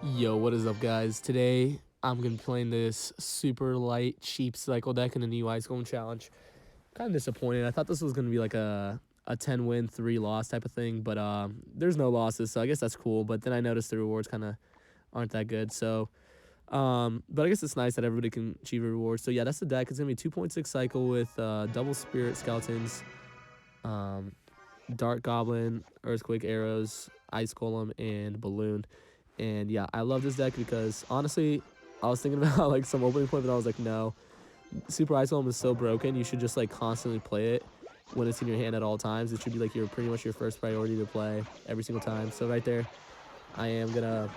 Yo, what is up, guys? Today I'm gonna be playing this super light, cheap cycle deck in the new Ice Golem challenge. Kind of disappointed. I thought this was gonna be like a 10 win, 3 loss type of thing, but there's no losses, so I guess that's cool. But then I noticed the rewards kind of aren't that good. So, but I guess it's nice that everybody can achieve a reward. So yeah, that's the deck. It's gonna be 2.6 cycle with double spirit skeletons, um, Dark Goblin, Earthquake Arrows, Ice Golem, and Balloon. And yeah, I love this deck because honestly, I was thinking about like some opening point, but I was like, no, Super Ice Golem is so broken. You should just like constantly play it when it's in your hand at all times. It should be like your pretty much your first priority to play every single time. So right there, I am gonna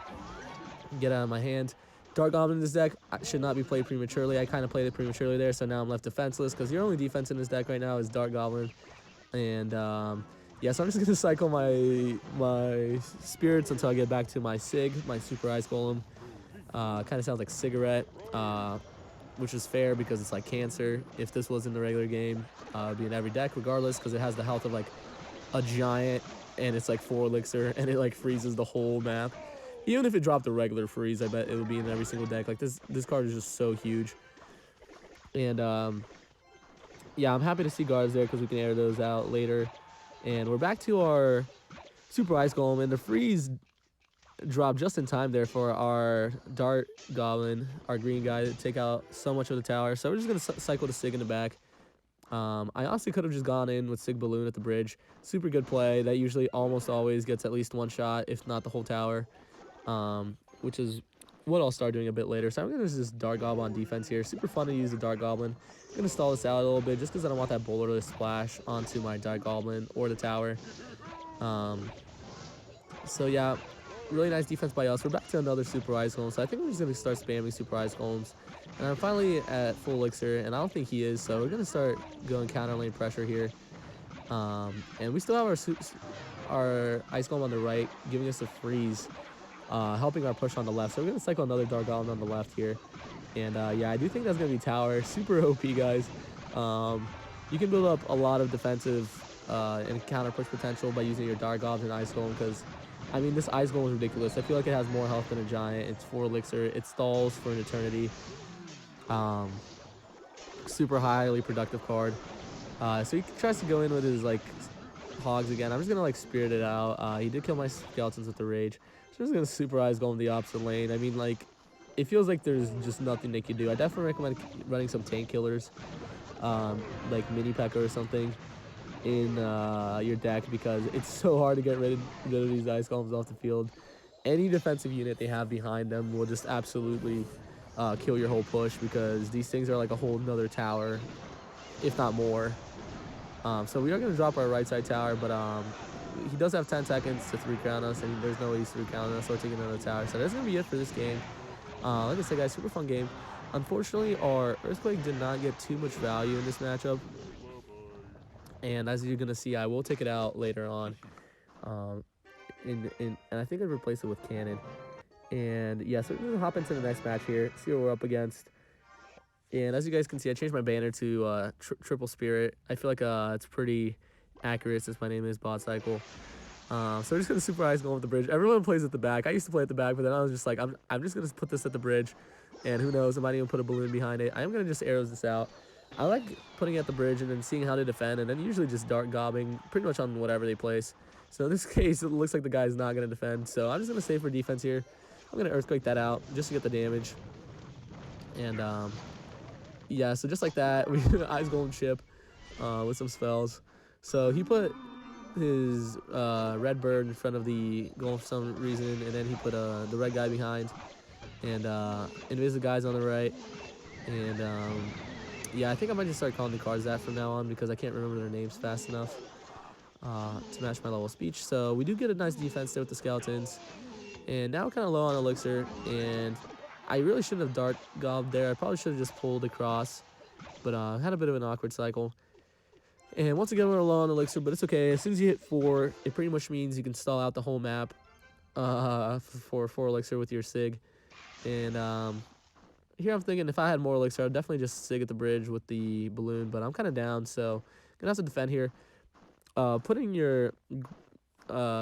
get out of my hand. Dark Goblin in this deck should not be played prematurely. I kind of played it prematurely there, so now I'm left defenseless because your only defense in this deck right now is Dark Goblin. And yeah, so I'm just gonna cycle my spirits until I get back to my Sig, my Super Ice Golem. Kind of sounds like cigarette, which is fair because it's like cancer. If this was in the regular game, it'd be in every deck regardless because it has the health of like a giant, and it's like 4 elixir, and it like freezes the whole map. Even if it dropped a regular freeze, I bet it would be in every single deck. Like this card is just so huge. And yeah, I'm happy to see guards there because we can air those out later. And we're back to our Super Ice Golem, and the freeze dropped just in time there for our Dart Goblin, our green guy, to take out so much of the tower. So we're just going to cycle the Sig in the back. I honestly could have just gone in with Sig Balloon at the bridge. Super good play. That usually almost always gets at least one shot, if not the whole tower, which is what I'll start doing a bit later. So I'm going to just Dart Goblin on defense here. Super fun to use the Dart Goblin. I'm going to stall this out a little bit just because I don't want that boulder to splash onto my Dart Goblin or the tower. So yeah, really nice defense by us. We're back to another Super Ice Golem, so I think we're just going to start spamming Super Ice Golems. And I'm finally at full elixir, and I don't think he is, so we're going to start going counter lane pressure here. And we still have our Ice Golem on the right, giving us a freeze, helping our push on the left. So we're going to cycle another Dark Golem on the left here. And yeah, I do think that's going to be tower. Super OP, guys. You can build up a lot of defensive and counter push potential by using your Dark Goblin and Ice Golem because, I mean, this Ice Golem is ridiculous. I feel like it has more health than a giant. It's 4 elixir. It stalls for an eternity. Super highly productive card. So he tries to go in with his like hogs again. I'm just gonna like spirit it out. He did kill my skeletons with the rage. So I'm just gonna Super Ice Golem the opposite lane. I mean, like, it feels like there's just nothing they can do. I definitely recommend running some tank killers, like Mini P.E.K.K.A or something in your deck because it's so hard to get rid of these Ice Golems off the field. Any defensive unit they have behind them will just absolutely kill your whole push because these things are like a whole nother tower, if not more. So we are going to drop our right side tower, but he does have 10 seconds to 3-crown us, and there's no way he's 3-crowning us, so we're taking another tower. So that's going to be it for this game. Like I said, guys, super fun game. Unfortunately, our Earthquake did not get too much value in this matchup. And as you're going to see, I will take it out later on. And I think I'd replace it with Cannon. And yeah, so we're going to hop into the next match here, see what we're up against. And as you guys can see, I changed my banner to Triple Spirit. I feel like it's pretty accurate since my name is Bot Cycle. So we're just going to Super Ice Golem with the bridge. Everyone plays at the back. I used to play at the back, but then I was just like, I'm just going to put this at the bridge. And who knows, I might even put a balloon behind it. I am going to just arrows this out. I like putting it at the bridge and then seeing how they defend, and then usually just Dart Gobbing pretty much on whatever they place. So in this case, it looks like the guy's not going to defend. So I'm just going to save for defense here. I'm going to Earthquake that out just to get the damage. And yeah, so just like that, we Ice Golem chip with some spells. So he put his red bird in front of the golem for some reason, and then he put the red guy behind, and invisible guys on the right. And yeah, I think I might just start calling the cards that from now on because I can't remember their names fast enough to match my level of speech. So we do get a nice defense there with the skeletons. And now we're kind of low on elixir, and I really shouldn't have Dart Gobbed there. I probably should have just pulled across, but had a bit of an awkward cycle. And once again, we're low on elixir, but it's okay. As soon as you hit 4, it pretty much means you can stall out the whole map for 4 elixir with your Sig. And here I'm thinking if I had more elixir, I'd definitely just Sig at the bridge with the balloon, but I'm kind of down, so gonna have to defend here. Putting your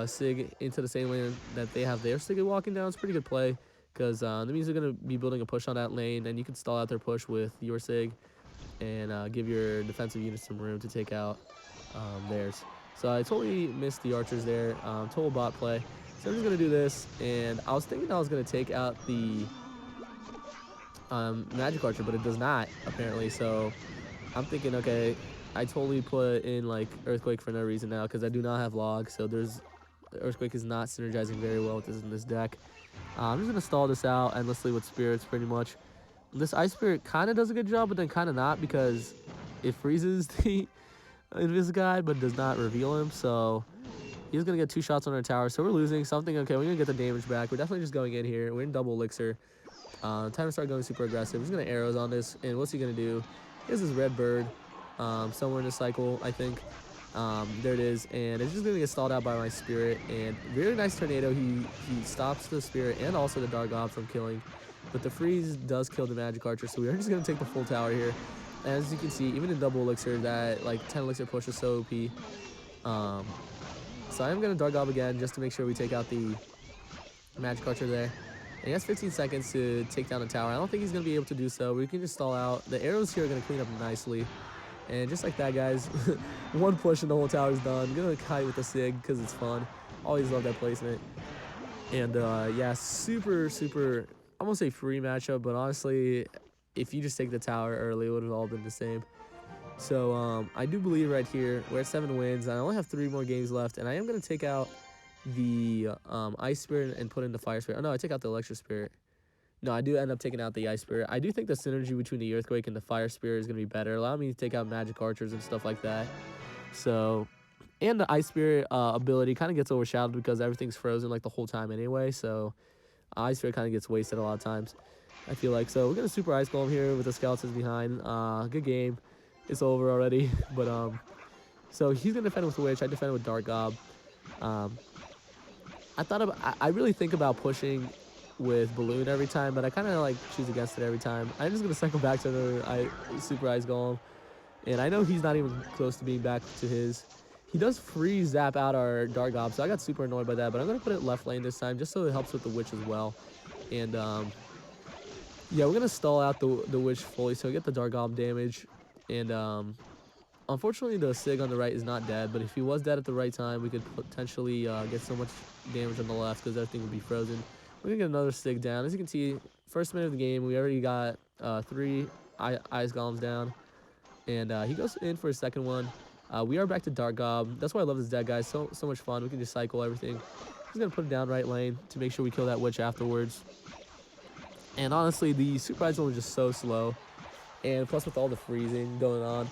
Sig into the same lane that they have their Sig walking down is pretty good play. because the means they're going to be building a push on that lane, and you can stall out their push with your Sig and give your defensive units some room to take out theirs. So I totally missed the archers there. Total bot play. So I'm just going to do this, and I was thinking I was going to take out the magic archer, but it does not, apparently. So I'm thinking, okay, I totally put in like earthquake for no reason now because I do not have log, so earthquake is not synergizing very well with this in this deck. I'm just gonna stall this out endlessly with spirits pretty much. This ice spirit kind of does a good job, but then kind of not, because it freezes the invis guy but does not reveal him. So he's gonna get 2 shots on our tower, so we're losing something. Okay, we're gonna get the damage back. We're definitely just going in here. We're in double elixir. Time to start going super aggressive. He's gonna arrows on this, and what's he gonna do? He has this red bird somewhere in the cycle, I think. There it is, and it's just gonna get stalled out by my spirit. And very nice tornado. He stops the spirit and also the dark gob from killing, but the freeze does kill the magic archer. So we are just gonna take the full tower here. And as you can see, even in double elixir, that like 10 elixir push is so OP. So I am gonna dark gob again just to make sure we take out the magic archer there. And he has 15 seconds to take down the tower. I don't think he's going to be able to do so. We can just stall out. The arrows here are going to clean up nicely. And just like that, guys, one push and the whole tower is done. I'm going to kite with the Sig because it's fun. Always love that placement. And yeah, super, I won't say free matchup, but honestly, if you just take the tower early, it would have all been the same. So I do believe right here, we're at 7 wins. I only have 3 more games left, and I am going to take out the ice spirit and put in the fire spirit. Oh no, I take out the electric spirit. No, I do end up taking out the ice spirit. I do think the synergy between the earthquake and the fire spirit is going to be better. Allow me to take out magic archers and stuff like that. So, and the ice spirit ability kind of gets overshadowed because everything's frozen like the whole time anyway. So ice spirit kind of gets wasted a lot of times, I feel like. So we're going to super ice golem here with the skeletons behind. Good game. It's over already. But so he's going to defend with witch. I defend with dark gob. I really think about pushing with balloon every time, but I kind of like choose against it every time. I'm just gonna cycle back to the super ice golem, and I know he's not even close to being back to his. He does freeze zap out our dark gob, so I got super annoyed by that. But I'm gonna put it left lane this time just so it helps with the witch as well. And yeah, we're gonna stall out the witch fully so we get the dark gob damage. And unfortunately, the Sig on the right is not dead, but if he was dead at the right time, we could potentially get so much damage on the left because everything would be frozen. We're going to get another Sig down. As you can see, first minute of the game, we already got 3 ice golems down, and he goes in for a second one. We are back to dark gob. That's why I love this deck, guys. So much fun. We can just cycle everything. He's going to put it down right lane to make sure we kill that witch afterwards. And honestly, the super ice golem is just so slow, and plus with all the freezing going on,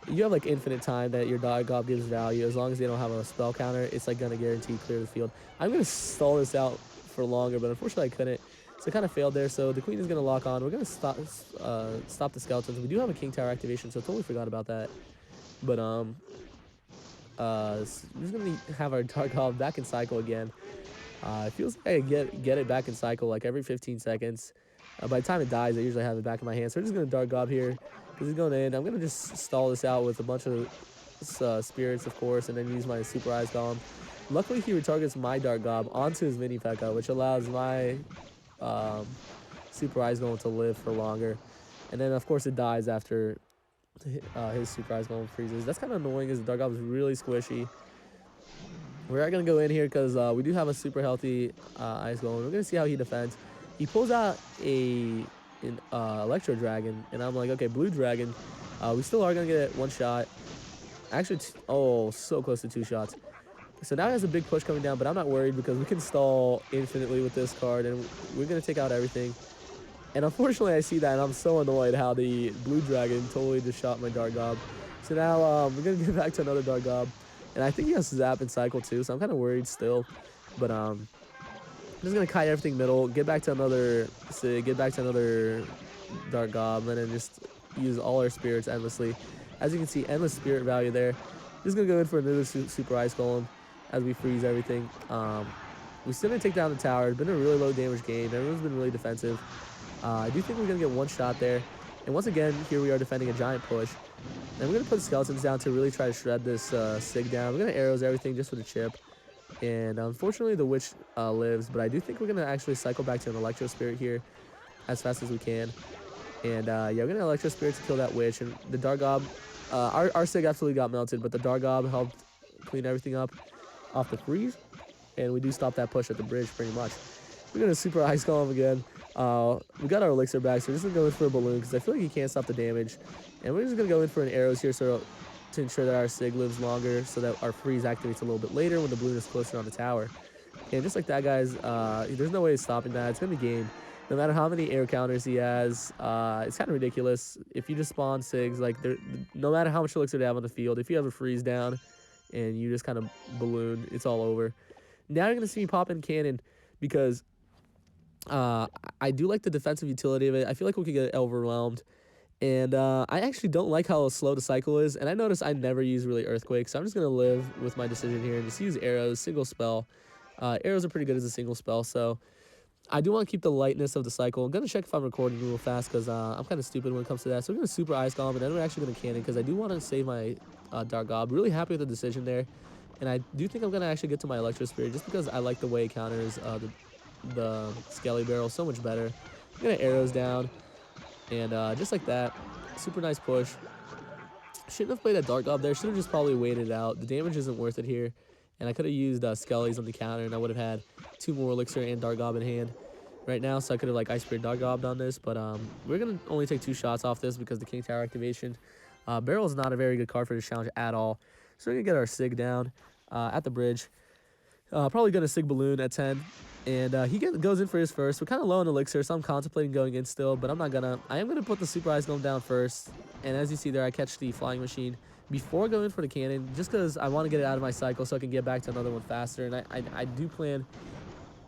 you have like infinite time that your dark gob gives value. As long as they don't have a spell counter, it's like gonna guarantee clear the field. I'm gonna stall this out for longer, but unfortunately I couldn't, so I kind of failed there. So the queen is gonna lock on. We're gonna stop the skeletons. We do have a king tower activation, so I totally forgot about that. But we're just gonna have our dark gob back in cycle again. It feels like I get it back in cycle like every 15 seconds. By the time it dies, I usually have it back in my hand. So we're just gonna dark gob here. He's going in. I'm going to just stall this out with a bunch of spirits, of course, and then use my super ice golem. Luckily, he retargets my dark gob onto his mini P.E.K.K.A, which allows my super ice golem to live for longer. And then, of course, it dies after his super ice golem freezes. That's kind of annoying because the dark gob is really squishy. We're going to go in here because we do have a super healthy ice golem. We're going to see how he defends. He pulls out an electro dragon, and I'm like, okay, blue dragon. We still are gonna get 1 shot. Actually, so close to 2 shots. So now he has a big push coming down, but I'm not worried because we can stall infinitely with this card, and we're gonna take out everything. And unfortunately, I see that, and I'm so annoyed how the blue dragon totally just shot my dark gob. So now we're gonna get back to another dark gob, and I think he has zap and cycle too, so I'm kind of worried still. But I'm just gonna kite everything middle, get back to another Sig, get back to another dark gob, and then just use all our spirits endlessly. As you can see, endless spirit value there. Just gonna go in for another super ice golem as we freeze everything. We still didn't take down the tower. It's been a really low damage game. Everyone's been really defensive. I do think we're gonna get 1 shot there. And once again, here we are defending a giant push. And we're gonna put skeletons down to really try to shred this Sig down. We're gonna arrows everything just with a chip. And unfortunately, the witch lives, but I do think we're going to actually cycle back to an Electro Spirit here as fast as we can. And yeah, we're going to Electro Spirit to kill that witch. And the Dargob, our Sig absolutely got melted, but the Dargob helped clean everything up off the freeze. And we do stop that push at the bridge pretty much. We're going to Super Ice Golem again. We got our Elixir back, so we're just going to go in for a Balloon because I feel like he can't stop the damage. And we're just going to go in for an Arrows here so to ensure that our Sig lives longer so that our freeze activates a little bit later when the Balloon is closer on the tower. And just like that, guys, there's no way of stopping that. It's going to be game. No matter how many air counters he has, it's kind of ridiculous. If you just spawn Sigs, like, no matter how much Elixir they have on the field, if you have a freeze down and you just kind of balloon, it's all over. Now you're going to see me pop in Cannon because I do like the defensive utility of it. I feel like we could get overwhelmed. And I actually don't like how slow the cycle is. And I notice I never use really Earthquake, so I'm just going to live with my decision here and just use Arrows, single spell. Arrows are pretty good as a single spell, so I do want to keep the lightness of the cycle. I'm going to check if I'm recording real fast because I'm kind of stupid when it comes to that. So we're going to Super Ice Golem, and then we're actually going to Cannon because I do want to save my Dargob. Really happy with the decision there. And I do think I'm going to actually get to my Electro Spirit just because I like the way it counters the Skelly Barrel so much better. I'm going to Arrows down, and just like that, super nice push. Shouldn't have played that Dargob there. Should have just probably waited it out. The damage isn't worth it here. And I could have used Skellies on the counter, and I would have had 2 more Elixir and Dargob in hand right now. So I could have like Ice Spirit Dargob on this. But we're going to only take 2 shots off this because the King Tower activation. Barrel is not a very good card for this challenge at all. So we're going to get our Sig down at the bridge. Probably going to Sig Balloon at 10. And he goes in for his first. We're kind of low on Elixir, so I'm contemplating going in still. But I'm not going to. I am going to put the Super Ice Golem down first. And as you see there, I catch the Flying Machine before going for the Cannon, just because I want to get it out of my cycle so I can get back to another one faster. And I do plan,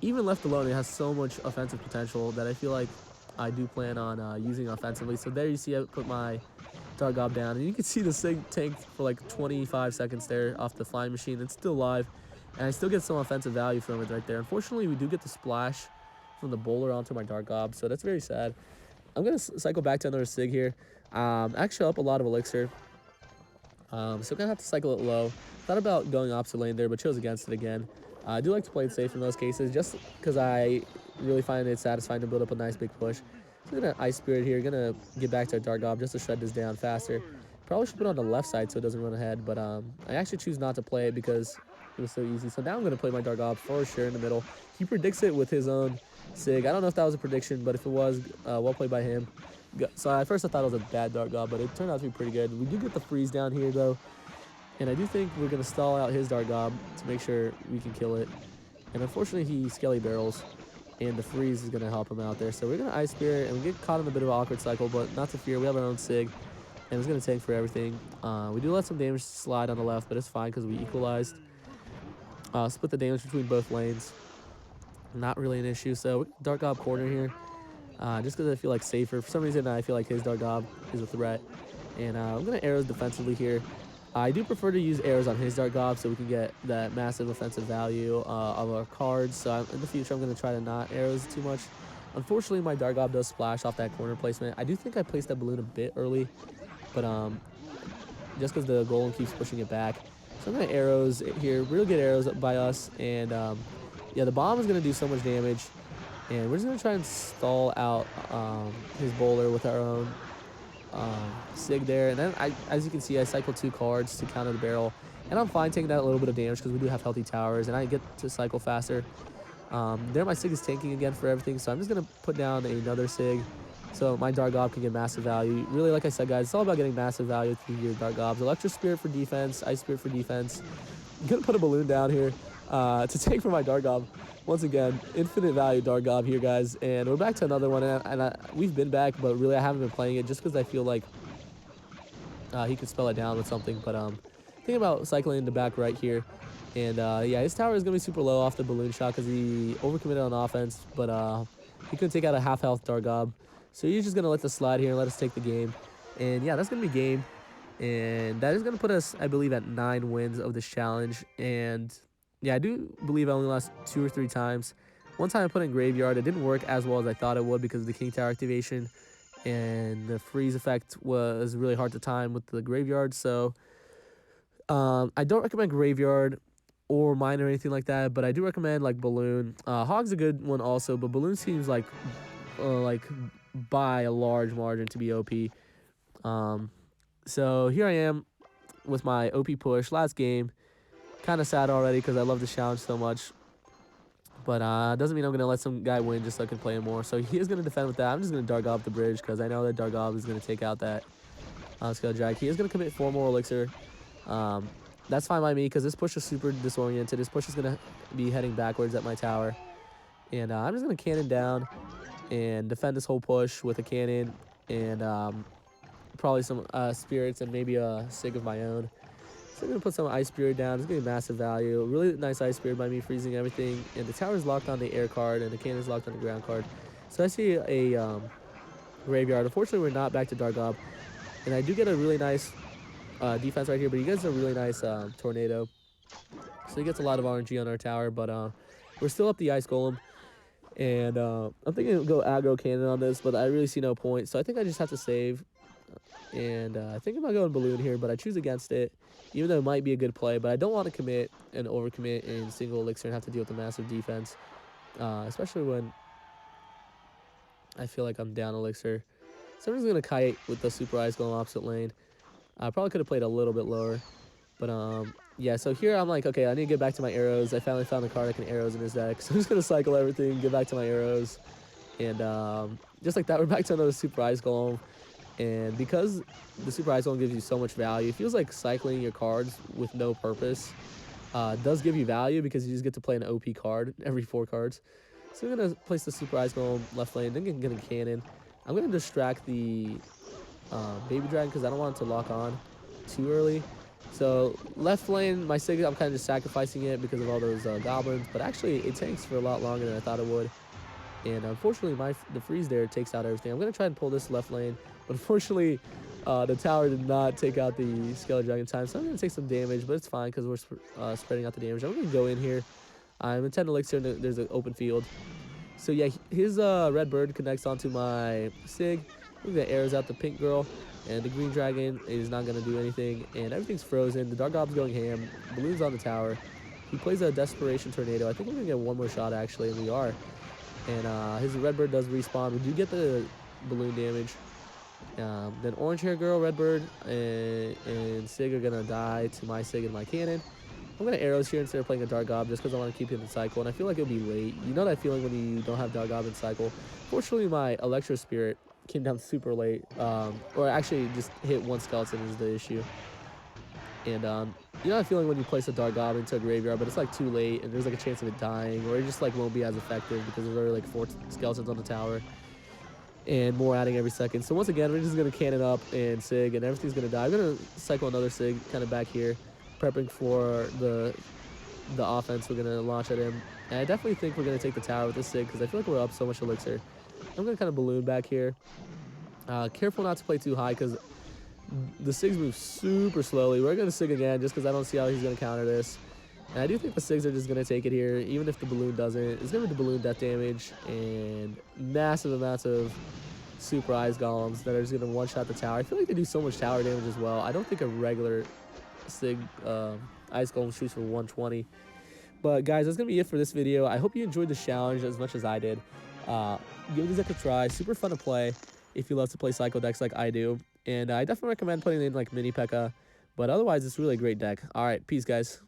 even left alone, it has so much offensive potential that I feel like I do plan on using offensively. So there you see I put my Dargob down. And you can see the Sig tank for like 25 seconds there off the Flying Machine. It's still live. And I still get some offensive value from it right there. Unfortunately, we do get the splash from the bowler onto my Dargob, so that's very sad. I'm going to cycle back to another Sig here. Actually up a lot of Elixir. So I'm going to have to cycle it low. Thought about going opposite lane there, but chose against it again. I do like to play it safe in those cases, just because I really find it satisfying to build up a nice big push. So I'm going to Ice Spirit here. Going to get back to our Dargob just to shut this down faster. Probably should put it on the left side so it doesn't run ahead, but I actually choose not to play it because it was so easy. So now I'm going to play my Dargob for sure in the middle. He predicts it with his own Sig. I don't know if that was a prediction, but if it was, well played by him. So at first I thought it was a bad Dargob, but it turned out to be pretty good. We do get the freeze down here, though. And I do think we're going to stall out his Dargob to make sure we can kill it. And unfortunately, he Skelly Barrels, and the freeze is going to help him out there. So we're going to Ice Spirit, and we get caught in a bit of an awkward cycle, but not to fear. We have our own Sig, and it's going to tank for everything. We do let some damage slide on the left, but it's fine because we equalized. Split the damage between both lanes. Not really an issue. So Dargob corner here. Just because I feel like safer. For some reason, I feel like his Dargob is a threat. And I'm going to Arrows defensively here. I do prefer to use Arrows on his Dargob so we can get that massive offensive value of our cards. So in the future, I'm going to try to not Arrows too much. Unfortunately, my Dargob does splash off that corner placement. I do think I placed that balloon a bit early. But just because the Golem keeps pushing it back. So I'm going to Arrows here. Real good Arrows by us. And yeah, the bomb is going to do so much damage. And we're just going to try and stall out his bowler with our own Sig there. And then, as you can see, I cycle 2 cards to counter the barrel. And I'm fine taking that a little bit of damage because we do have healthy towers. And I get to cycle faster. There my Sig is tanking again for everything. So I'm just going to put down another Sig so my Dargob can get massive value. Really, like I said, guys, it's all about getting massive value through your Dargobs. Electro Spirit for defense. Ice Spirit for defense. I'm going to put a balloon down here to take for my Dargob. Once again, infinite value Dargob here, guys. And we're back to another one. And we've been back, but really I haven't been playing it just because I feel like he could spell it down with something. But thinking about cycling in the back right here. And yeah, his tower is going to be super low off the balloon shot because he overcommitted on offense. But he couldn't take out a half health Dargob. So he's just going to let this slide here and let us take the game. And yeah, that's going to be game. And that is going to put us, I believe, at 9 wins of this challenge. And yeah, I do believe I only lost 2 or 3 times. One time I put in Graveyard. It didn't work as well as I thought it would because of the King Tower activation. And the freeze effect was really hard to time with the Graveyard. So I don't recommend Graveyard or mine or anything like that, but I do recommend like Balloon. Hog's a good one also, but Balloon seems like by a large margin to be OP. So here I am with my OP push last game. Kind of sad already because I love the challenge so much. But doesn't mean I'm going to let some guy win just so I can play him more. So he is going to defend with that. I'm just going to Dargob the bridge because I know that Dargob is going to take out that Scale Drag. He is going to commit 4 more Elixir. That's fine by me because this push is super disoriented. This push is going to be heading backwards at my tower. And I'm just going to cannon down and defend this whole push with a cannon and probably some spirits and maybe a Sig of my own. So I'm going to put some Ice Spirit down. It's going to be massive value. Really nice Ice Spirit by me, freezing everything. And the tower is locked on the air card, and the cannon is locked on the ground card. So I see a graveyard. Unfortunately, we're not back to Dargob. And I do get a really nice defense right here, but he gets a really nice tornado. So he gets a lot of RNG on our tower, but we're still up the Ice Golem. And I'm thinking to go aggro cannon on this, but I really see no point. So I think I just have to save. And I think I'm going to go in Balloon here, but I choose against it, even though it might be a good play. But I don't want to commit and overcommit in single Elixir and have to deal with the massive defense, especially when I feel like I'm down Elixir. So I'm just going to kite with the Super Ice Golem opposite lane. I probably could have played a little bit lower. But yeah, so here I'm like, okay, I need to get back to my arrows. I finally found the card that can arrows in his deck. So I'm just going to cycle everything, get back to my arrows. And just like that, we're back to another Super Ice Golem. And because the Super Ice Golem gives you so much value, it feels like cycling your cards with no purpose does give you value because you just get to play an OP card every 4 cards. So I'm going to place the Super Ice Golem left lane, then get a cannon. I'm going to distract the Baby Dragon because I don't want it to lock on too early. So left lane, my Sig, I'm kind of just sacrificing it because of all those goblins. But actually, it tanks for a lot longer than I thought it would. And unfortunately, the freeze there takes out everything. I'm going to try and pull this left lane. But unfortunately, the tower did not take out the Skeleton Dragon time. So I'm going to take some damage, but it's fine because we're spreading out the damage. I'm going to go in here. I'm in 10 Elixir, and there's an open field. So yeah, his red bird connects onto my Sig. Look at the arrows out the pink girl. And the green dragon is not going to do anything. And everything's frozen. The Dargob's going ham. Balloon's on the tower. He plays a Desperation Tornado. I think we're going to get one more shot, actually, and we are. And his red bird does respawn. We do get the balloon damage. Then orange hair girl, red bird, and Sig are going to die to my Sig and my cannon. I'm going to arrows here instead of playing a Dargob just because I want to keep him in cycle. And I feel like it'll be late. You know that feeling when you don't have Dargob in cycle. Fortunately, my Electro Spirit came down super late, or actually just hit 1 skeleton is the issue. And you know that feeling when you place a Dargob into a graveyard, but it's like too late, and there's like a chance of it dying, or it just like won't be as effective because there's already like 4 skeletons on the tower, and more adding every second. So once again, we're just gonna cannon up and Sig, and everything's gonna die. I'm gonna cycle another Sig kind of back here, prepping for the offense we're gonna launch at him. And I definitely think we're gonna take the tower with this Sig because I feel like we're up so much Elixir. I'm going to kind of balloon back here. Careful not to play too high because the Sigs move super slowly. We're going to Sig again just because I don't see how he's going to counter this. And I do think the Sigs are just going to take it here, even if the balloon doesn't. It's going to be the balloon death damage and massive amounts of Super Ice Golems that are just going to one-shot the tower. I feel like they do so much tower damage as well. I don't think a regular Sig Ice Golem shoots for 120. But guys, that's going to be it for this video. I hope you enjoyed the challenge as much as I did. Give these deck a try. Super fun to play if you love to play cycle decks like I do. And I definitely recommend putting in like Mini P.E.K.K.A. But otherwise, it's really a great deck. All right, peace, guys.